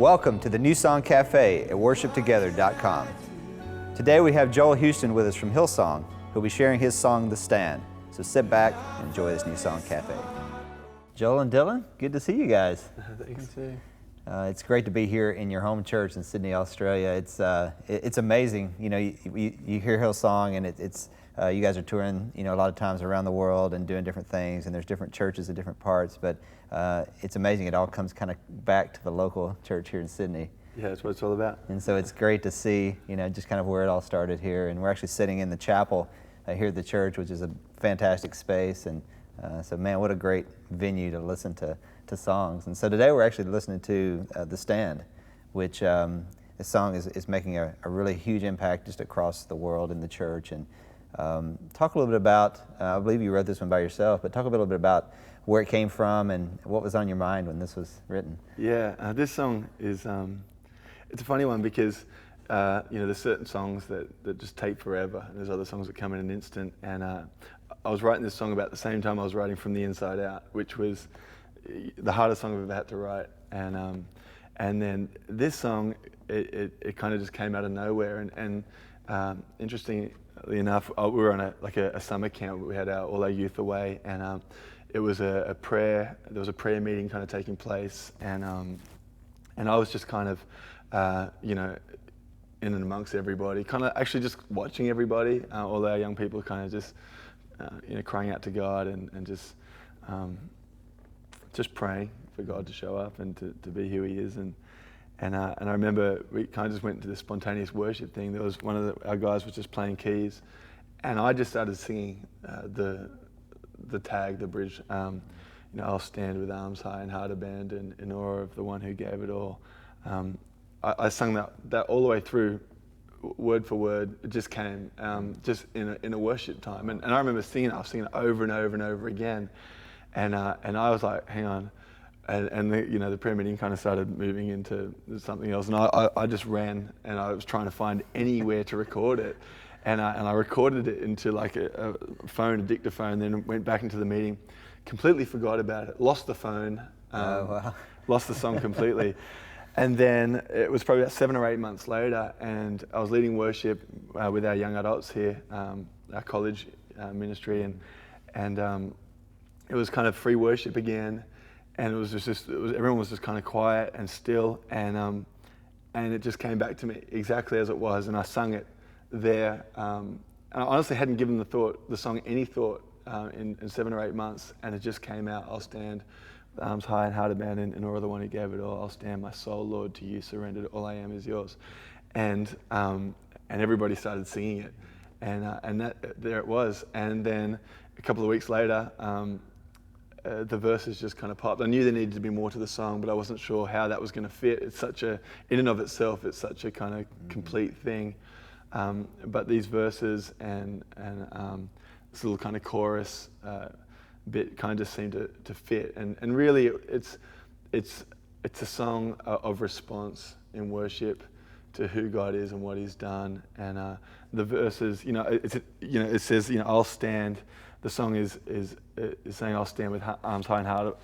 Welcome to the New Song Cafe at worshiptogether.com. Today we have Joel Houston with us from Hillsong, who'll be sharing his song, The Stand. So sit back and enjoy this New Song Cafe. Joel and Dylan, good to see you guys. Thanks too. It's great to be here in your home church in Sydney, Australia. It's amazing. You know, you hear Hillsong, and it's you guys are touring, you know, a lot of times around the world and doing different things, and there's different churches in different parts. But it's amazing. It all comes kind of back to the local church here in Sydney. Yeah, that's what it's all about. And so it's great to see, you know, just kind of where it all started here. And we're actually sitting in the chapel here at the church, which is a fantastic space. And so, man, what a great venue to listen to songs. And so today we're actually listening to The Stand, which this song is making a really huge impact just across the world in the church. And talk a little bit about, I believe you wrote this one by yourself, but talk a little bit about where it came from and what was on your mind when this was written. Yeah, this song is, it's a funny one because, you know, there's certain songs that just take forever, and there's other songs that come in an instant. And I was writing this song about the same time I was writing From the Inside Out, which was the hardest song I've ever had to write. And then this song, it kind of just came out of nowhere. And interestingly enough, we were on a summer camp. We had all our youth away, and it was a prayer. There was a prayer meeting kind of taking place, and I was just kind of, you know, in and amongst everybody, kind of actually just watching everybody, all our young people kind of just, you know, crying out to God and just praying for God to show up and to be who He is. And I remember we kind of just went into this spontaneous worship thing. There was one of our guys was just playing keys, and I just started singing the tag, the bridge. You know, I'll stand with arms high and heart abandoned in awe of the one who gave it all. I sung that all the way through, word for word. It just came just in a worship time, and I remember singing it over and over and over again. And I was like, hang on, and the, you know, the prayer meeting kind of started moving into something else, and I just ran, and I was trying to find anywhere to record it, and I recorded it into like a phone, a dictaphone, then went back into the meeting, completely forgot about it, lost the phone, lost the song completely, and then it was probably about 7 or 8 months later, and I was leading worship with our young adults here, our college ministry, and it was kind of free worship again, and it was everyone was just kind of quiet and still, and it just came back to me exactly as it was, and I sung it there. And I honestly hadn't given the song any thought in 7 or 8 months, and it just came out. I'll stand with arms high and heart abandoned in awe of the one who gave it all. I'll stand, my soul, Lord, to you surrendered. All I am is yours, and everybody started singing it, and that there it was, and then a couple of weeks later. The verses just kind of popped. I knew there needed to be more to the song, but I wasn't sure how that was going to fit. It's in and of itself, it's such a kind of complete thing. But these verses and this little kind of chorus bit kind of just seemed to fit. And really, it's a song of response in worship to who God is and what He's done. And the verses, you know, it says, you know, I'll stand. The song is saying, I'll stand with arms high and heart.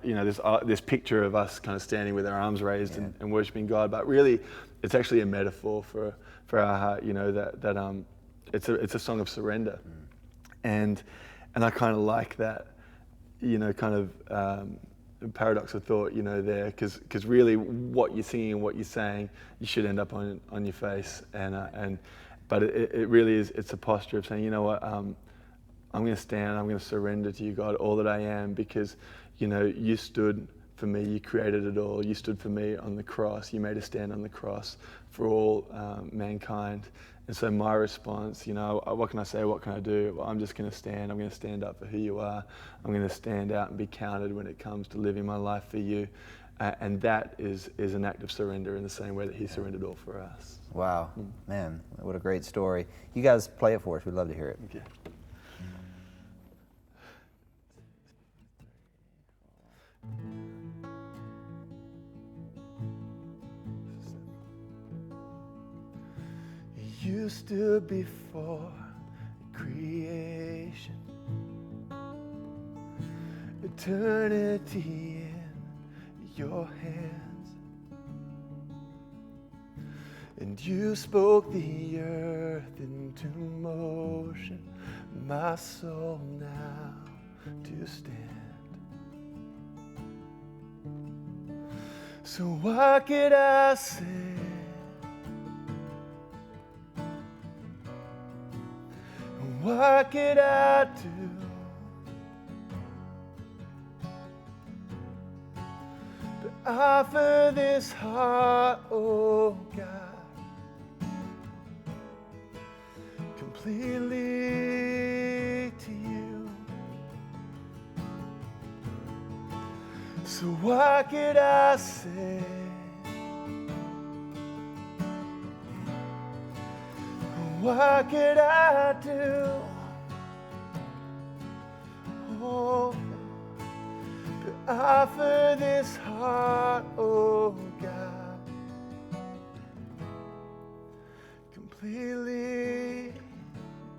You know, this picture of us kind of standing with our arms raised and worshiping God. But really, it's actually a metaphor for our heart. You know, that it's a song of surrender, and I kind of like that. You know, kind of paradox of thought. You know, there because really, what you're singing and what you're saying, you should end up on your face. But it really is. It's a posture of saying, you know what. I'm going to stand, I'm going to surrender to you, God, all that I am, because, you know, you stood for me, you created it all, you stood for me on the cross, you made a stand on the cross for all mankind. And so my response, you know, what can I say, what can I do? Well, I'm just going to stand, I'm going to stand up for who you are, I'm going to stand out and be counted when it comes to living my life for you. And that is an act of surrender in the same way that He surrendered all for us. Wow, man, what a great story. You guys play it for us, we'd love to hear it. Okay. You stood before creation, eternity in your hands. and you spoke the earth into motion, my soul now to stand. So what could I say? What could I do? But offer this heart, oh God, completely to you. So what could I say? What could I do? Oh, but offer this heart, oh God, completely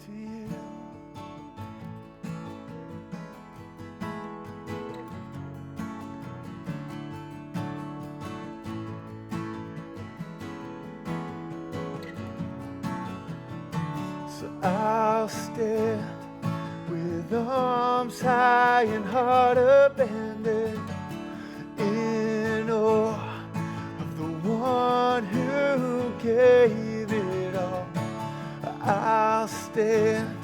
to you. So I'll stand with arms high and heart abandoned, in awe of the one who gave it all. I'll stand,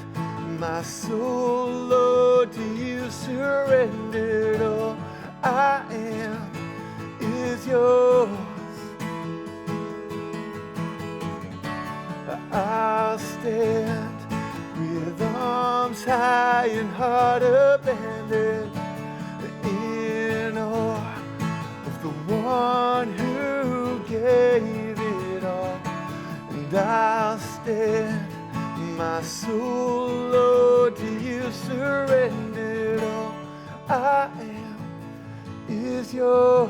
my soul, Lord, to you surrendered. All I am is yours. I'll stand with arms high and heart abandoned, in awe of the one who gave it all. And I'll stand, my soul, Lord, to you surrendered. All I am is yours.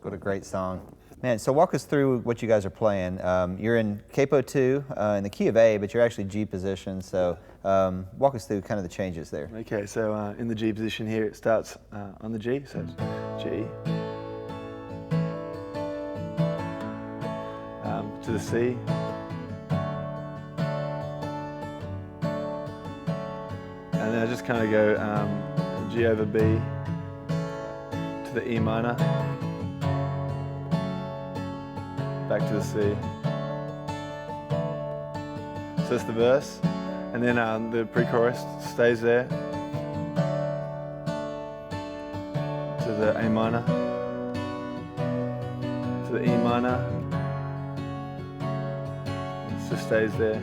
What a great song. Man, so walk us through what you guys are playing. You're in capo 2 in the key of A, but you're actually G position, so walk us through kind of the changes there. Okay, so in the G position here, it starts on the G, so it's G, to the C, and then I just kind of go G over B to the E minor, back to the C. So that's the verse, and then the pre-chorus stays there to the A minor, to the E minor, it just stays there,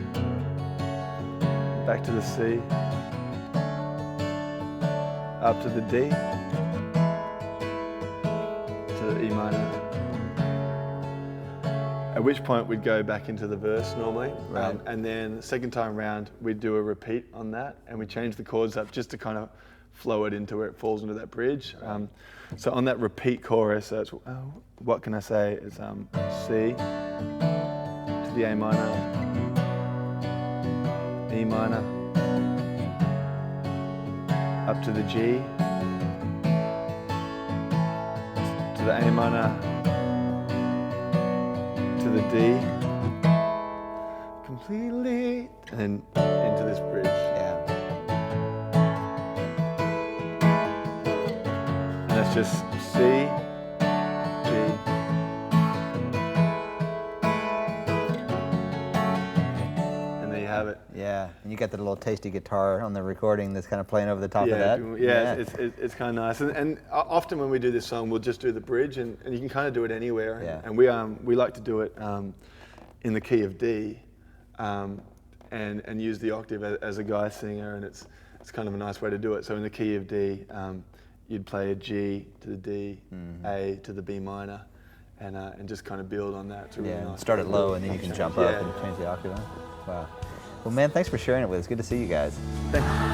back to the C, up to the D, to the E minor. At which point we'd go back into the verse normally, right. And then the second time round we'd do a repeat on that, and we change the chords up just to kind of flow it into where it falls into that bridge. So on that repeat chorus, so it's, what can I say? It's C to the A minor, E minor, up to the G, to the A minor, to the D, completely, and then into this bridge. Yeah. And that's just C, G, and there you have it. Yeah, and you got the little tasty guitar on the recording that's kind of playing over the top of that. Yeah, it's kind of nice. And often when we do this song, we'll just do the bridge, and you can kind of do it anywhere. Yeah. And we like to do it in the key of D, and use the octave as a guy singer, and it's kind of a nice way to do it. So in the key of D, you'd play a G to the D, A to the B minor, and just kind of build on that. It's a really nice. Start it low, and then you can jump up and change the octave on. Wow. Well, man, thanks for sharing it with us. Good to see you guys. Thanks.